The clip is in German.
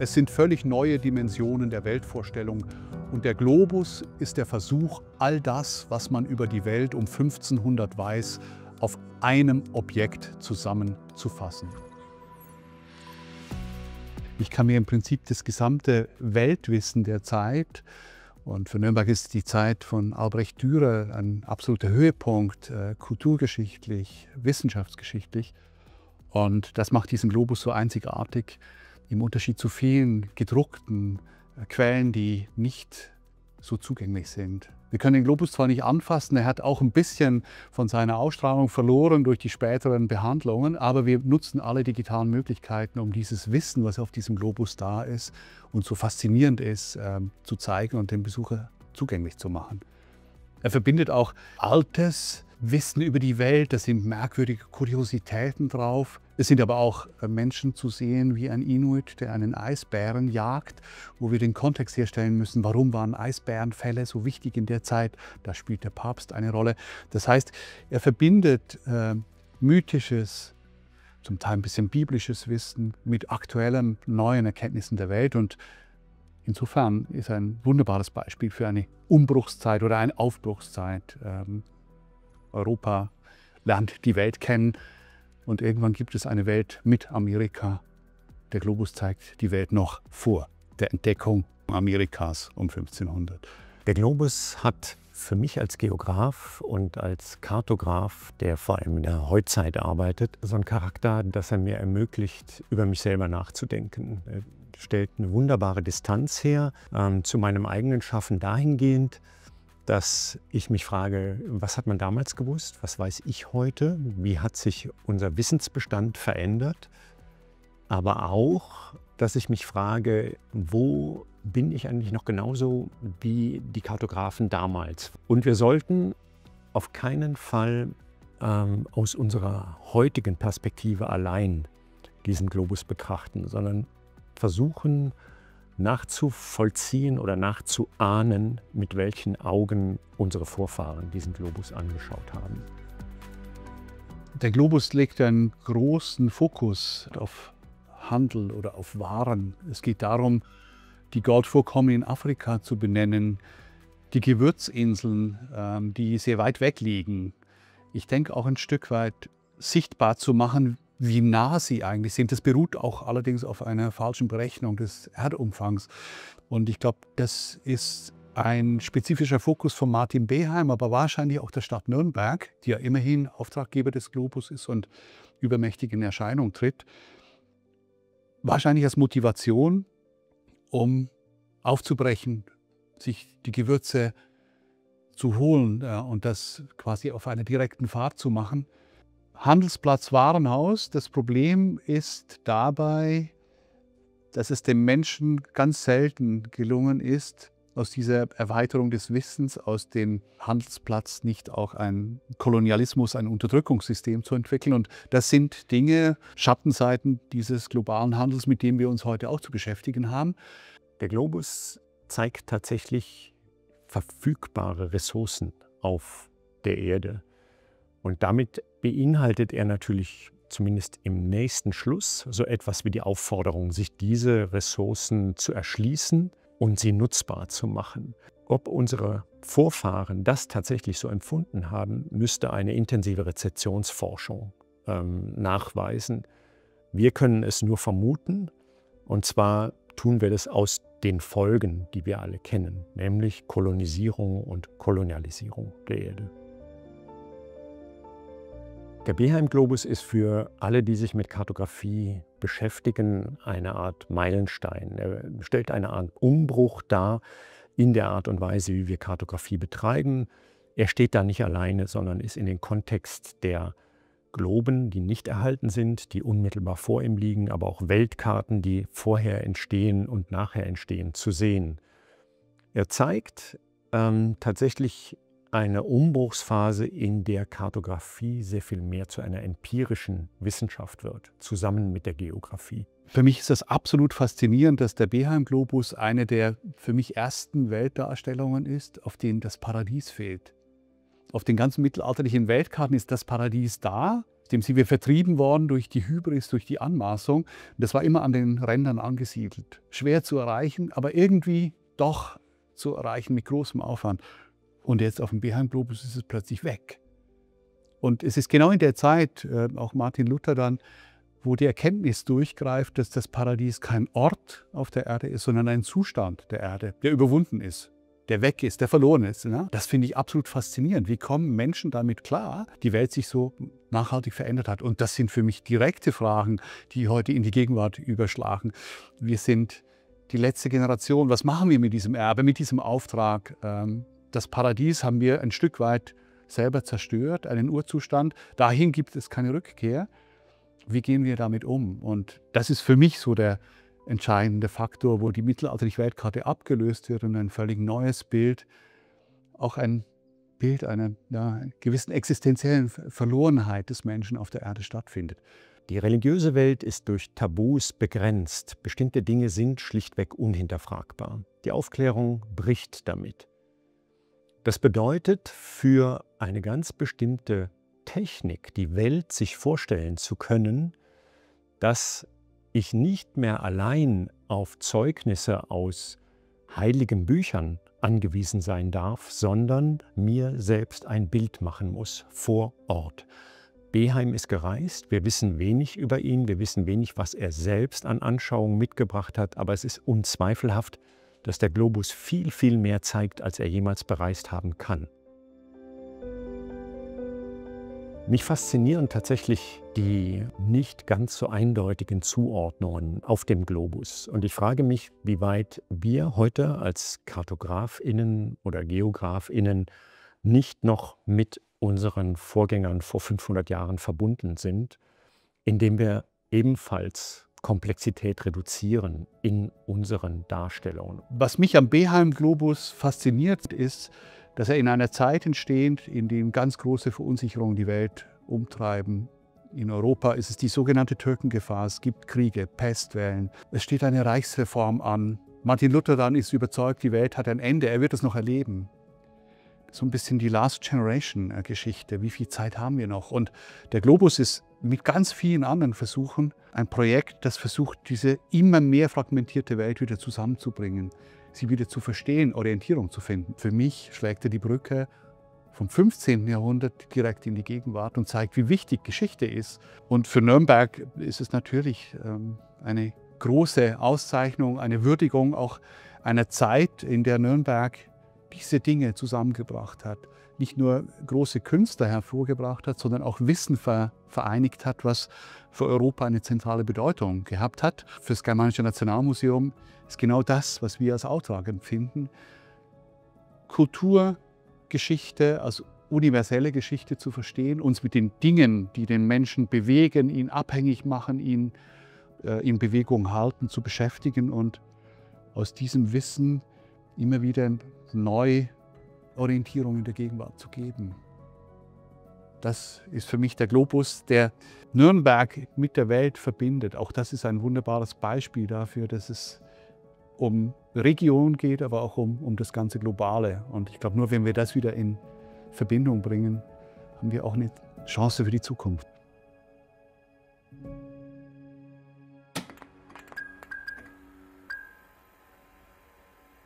Es sind völlig neue Dimensionen der Weltvorstellung. Und der Globus ist der Versuch, all das, was man über die Welt um 1500 weiß, auf einem Objekt zusammenzufassen. Ich kann mir im Prinzip das gesamte Weltwissen der Zeit, und für Nürnberg ist die Zeit von Albrecht Dürer ein absoluter Höhepunkt, kulturgeschichtlich, wissenschaftsgeschichtlich. Und das macht diesen Globus so einzigartig, im Unterschied zu vielen gedruckten Quellen, die nicht so zugänglich sind. Wir können den Globus zwar nicht anfassen, er hat auch ein bisschen von seiner Ausstrahlung verloren durch die späteren Behandlungen, aber wir nutzen alle digitalen Möglichkeiten, um dieses Wissen, was auf diesem Globus da ist und so faszinierend ist, zu zeigen und dem Besucher zugänglich zu machen. Er verbindet auch altes Wissen über die Welt, da sind merkwürdige Kuriositäten drauf. Es sind aber auch Menschen zu sehen wie ein Inuit, der einen Eisbären jagt, wo wir den Kontext herstellen müssen, warum waren Eisbärenfälle so wichtig in der Zeit. Da spielt der Papst eine Rolle. Das heißt, er verbindet mythisches, zum Teil ein bisschen biblisches Wissen mit aktuellen, neuen Erkenntnissen der Welt. Und insofern ist er ein wunderbares Beispiel für eine Umbruchszeit oder eine Aufbruchszeit. Europa lernt die Welt kennen und irgendwann gibt es eine Welt mit Amerika. Der Globus zeigt die Welt noch vor der Entdeckung Amerikas um 1500. Der Globus hat für mich als Geograf und als Kartograf, der vor allem in der Heutzeit arbeitet, so einen Charakter, dass er mir ermöglicht, über mich selber nachzudenken. Er stellt eine wunderbare Distanz her zu meinem eigenen Schaffen dahingehend, dass ich mich frage, was hat man damals gewusst, was weiß ich heute, wie hat sich unser Wissensbestand verändert, aber auch, dass ich mich frage, wo bin ich eigentlich noch genauso wie die Kartografen damals. Und wir sollten auf keinen Fall aus unserer heutigen Perspektive allein diesen Globus betrachten, sondern versuchen, nachzuvollziehen oder nachzuahnen, mit welchen Augen unsere Vorfahren diesen Globus angeschaut haben. Der Globus legt einen großen Fokus auf Handel oder auf Waren. Es geht darum, die Goldvorkommen in Afrika zu benennen, die Gewürzinseln, die sehr weit weg liegen. Ich denke auch ein Stück weit sichtbar zu machen, wie nah sie eigentlich sind. Das beruht auch allerdings auf einer falschen Berechnung des Erdumfangs. Und ich glaube, das ist ein spezifischer Fokus von Martin Beheim, aber wahrscheinlich auch der Stadt Nürnberg, die ja immerhin Auftraggeber des Globus ist und übermächtig in Erscheinung tritt. Wahrscheinlich als Motivation, um aufzubrechen, sich die Gewürze zu holen und das quasi auf einer direkten Fahrt zu machen. Handelsplatz Warenhaus. Das Problem ist dabei, dass es dem Menschen ganz selten gelungen ist, aus dieser Erweiterung des Wissens, aus dem Handelsplatz nicht auch ein Kolonialismus, ein Unterdrückungssystem zu entwickeln. Und das sind Dinge, Schattenseiten dieses globalen Handels, mit denen wir uns heute auch zu beschäftigen haben. Der Globus zeigt tatsächlich verfügbare Ressourcen auf der Erde. Und damit beinhaltet er natürlich zumindest im nächsten Schluss so etwas wie die Aufforderung, sich diese Ressourcen zu erschließen und sie nutzbar zu machen. Ob unsere Vorfahren das tatsächlich so empfunden haben, müsste eine intensive Rezeptionsforschung nachweisen. Wir können es nur vermuten, und zwar tun wir das aus den Folgen, die wir alle kennen, nämlich Kolonisierung und Kolonialisierung der Erde. Der Beheim-Globus ist für alle, die sich mit Kartografie beschäftigen, eine Art Meilenstein. Er stellt eine Art Umbruch dar in der Art und Weise, wie wir Kartografie betreiben. Er steht da nicht alleine, sondern ist in den Kontext der Globen, die nicht erhalten sind, die unmittelbar vor ihm liegen, aber auch Weltkarten, die vorher entstehen und nachher entstehen, zu sehen. Er zeigt tatsächlich eine Umbruchsphase, in der Kartografie sehr viel mehr zu einer empirischen Wissenschaft wird, zusammen mit der Geografie. Für mich ist das absolut faszinierend, dass der Beheim-Globus eine der für mich ersten Weltdarstellungen ist, auf denen das Paradies fehlt. Auf den ganzen mittelalterlichen Weltkarten ist das Paradies da, Dem sind wir vertrieben worden durch die Hybris, durch die Anmaßung. Das war immer an den Rändern angesiedelt. Schwer zu erreichen, aber irgendwie doch zu erreichen mit großem Aufwand. Und jetzt auf dem Beheim-Globus ist es plötzlich weg. Und es ist genau in der Zeit, auch Martin Luther dann, wo die Erkenntnis durchgreift, dass das Paradies kein Ort auf der Erde ist, sondern ein Zustand der Erde, der überwunden ist, der weg ist, der verloren ist. Ne? Das finde ich absolut faszinierend. Wie kommen Menschen damit klar, die Welt sich so nachhaltig verändert hat? Und das sind für mich direkte Fragen, die heute in die Gegenwart überschlagen. Wir sind die letzte Generation. Was machen wir mit diesem Erbe, mit diesem Auftrag? Das Paradies haben wir ein Stück weit selber zerstört, einen Urzustand. Dahin gibt es keine Rückkehr. Wie gehen wir damit um? Und das ist für mich so der entscheidende Faktor, wo die mittelalterliche Weltkarte abgelöst wird und ein völlig neues Bild, auch ein Bild einer gewissen existenziellen Verlorenheit des Menschen auf der Erde stattfindet. Die religiöse Welt ist durch Tabus begrenzt. Bestimmte Dinge sind schlichtweg unhinterfragbar. Die Aufklärung bricht damit. Das bedeutet, für eine ganz bestimmte Technik, die Welt sich vorstellen zu können, dass ich nicht mehr allein auf Zeugnisse aus heiligen Büchern angewiesen sein darf, sondern mir selbst ein Bild machen muss vor Ort. Beheim ist gereist, wir wissen wenig über ihn, wir wissen wenig, was er selbst an Anschauungen mitgebracht hat, aber es ist unzweifelhaft, dass der Globus viel, viel mehr zeigt, als er jemals bereist haben kann. Mich faszinieren tatsächlich die nicht ganz so eindeutigen Zuordnungen auf dem Globus. Und ich frage mich, wie weit wir heute als KartografInnen oder GeografInnen nicht noch mit unseren Vorgängern vor 500 Jahren verbunden sind, indem wir ebenfalls Komplexität reduzieren in unseren Darstellungen. Was mich am Beheim-Globus fasziniert, ist, dass er in einer Zeit entsteht, in der ganz große Verunsicherungen die Welt umtreiben. In Europa ist es die sogenannte Türkengefahr. Es gibt Kriege, Pestwellen. Es steht eine Reichsreform an. Martin Luther dann ist überzeugt, die Welt hat ein Ende. Er wird es noch erleben. So ein bisschen die Last Generation Geschichte. Wie viel Zeit haben wir noch? Und der Globus ist mit ganz vielen anderen Versuchen ein Projekt, das versucht, diese immer mehr fragmentierte Welt wieder zusammenzubringen, sie wieder zu verstehen, Orientierung zu finden. Für mich schlägt er die Brücke vom 15. Jahrhundert direkt in die Gegenwart und zeigt, wie wichtig Geschichte ist. Und für Nürnberg ist es natürlich eine große Auszeichnung, eine Würdigung auch einer Zeit, in der Nürnberg diese Dinge zusammengebracht hat. Nicht nur große Künstler hervorgebracht hat, sondern auch Wissen vereinigt hat, was für Europa eine zentrale Bedeutung gehabt hat. Für das Germanische Nationalmuseum ist genau das, was wir als Auftrag empfinden, Kulturgeschichte als universelle Geschichte zu verstehen, uns mit den Dingen, die den Menschen bewegen, ihn abhängig machen, ihn in Bewegung halten, zu beschäftigen und aus diesem Wissen immer wieder neu Orientierung in der Gegenwart zu geben. Das ist für mich der Globus, der Nürnberg mit der Welt verbindet. Auch das ist ein wunderbares Beispiel dafür, dass es um Region geht, aber auch um das ganze Globale. Und ich glaube, nur wenn wir das wieder in Verbindung bringen, haben wir auch eine Chance für die Zukunft.